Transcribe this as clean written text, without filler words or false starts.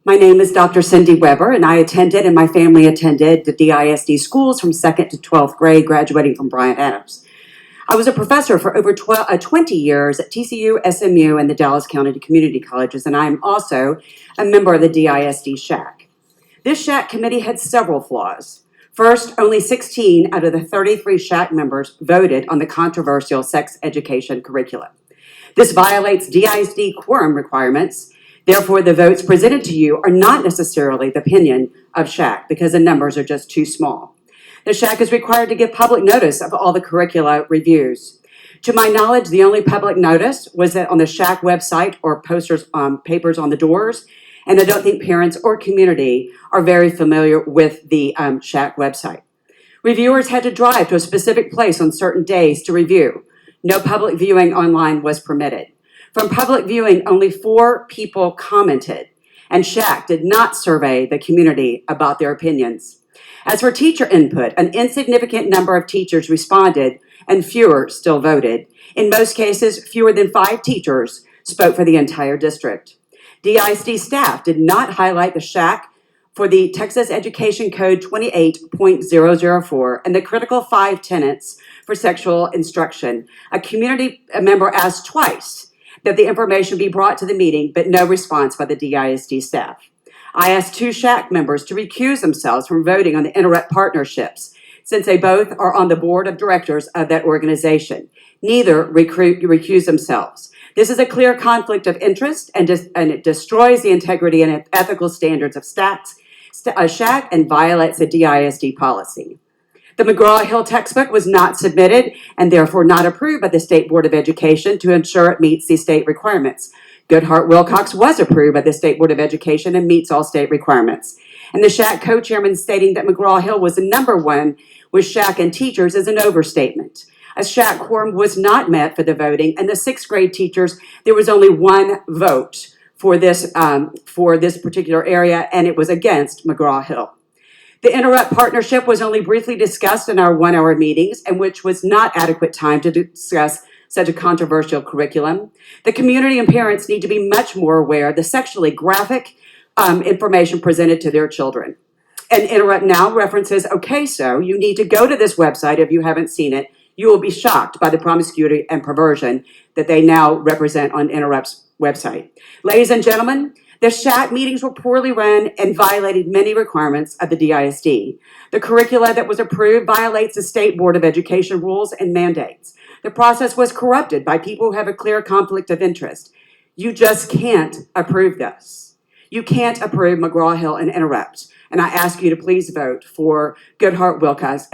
My name is Dr. Cindy Weber, and I attended and my family attended the DISD schools from 2nd to 12th grade, graduating from Bryant-Adams. I was a professor for over 20 years at TCU, SMU, and the Dallas County Community Colleges, and I am also a member of the DISD SHAC. This SHAC committee had several flaws. First, only 16 out of the 33 SHAC members voted on the controversial sex education curriculum. This violates DISD quorum requirements. Therefore, the votes presented to you are not necessarily the opinion of SHAC because the numbers are just too small. The SHAC is required to give public notice of all the curricula reviews. To my knowledge, the only public notice was that on the SHAC website or posters, papers on the doors, and I don't think parents or community are very familiar with the SHAC website. Reviewers had to drive to a specific place on certain days to review. No public viewing online was permitted. From public viewing, only 4 people commented, and SHAC did not survey the community about their opinions. As for teacher input, an insignificant number of teachers responded and fewer still voted. In most cases, fewer than 5 teachers spoke for the entire district. DISD staff did not highlight the SHAC for the Texas Education Code 28.004 and the critical 5 tenets for sexual instruction. A community member asked twice that the information be brought to the meeting, but no response by the DISD staff. I asked 2 SHAC members to recuse themselves from voting on the Interrupt partnerships, since they both are on the board of directors of that organization. Neither recused themselves. This is a clear conflict of interest, and it destroys the integrity and ethical standards of SHAC and violates the DISD policy. The McGraw-Hill textbook was not submitted and therefore not approved by the State Board of Education to ensure it meets the state requirements. Goodhart-Wilcox was approved by the State Board of Education and meets all state requirements. And the SHAC co-chairman stating that McGraw-Hill was the #1 with SHAC and teachers is an overstatement. A SHAC quorum was not met for the voting, and the 6th grade teachers, there was only 1 vote for this particular area, and it was against McGraw-Hill. The Interrupt partnership was only briefly discussed in our 1-hour meetings, and which was not adequate time to discuss such a controversial curriculum. The community and parents need to be much more aware of the sexually graphic information presented to their children. And Interrupt now references, okay, so you need to go to this website if you haven't seen it. You will be shocked by the promiscuity and perversion that they now represent on Interrupt's website. Ladies and gentlemen, the SHAC meetings were poorly run and violated many requirements of the DISD. The curricula that was approved violates the State Board of Education rules and mandates. The process was corrupted by people who have a clear conflict of interest. You just can't approve this. You can't approve McGraw-Hill and Interrupt. And I ask you to please vote for Goodhart-Wilcox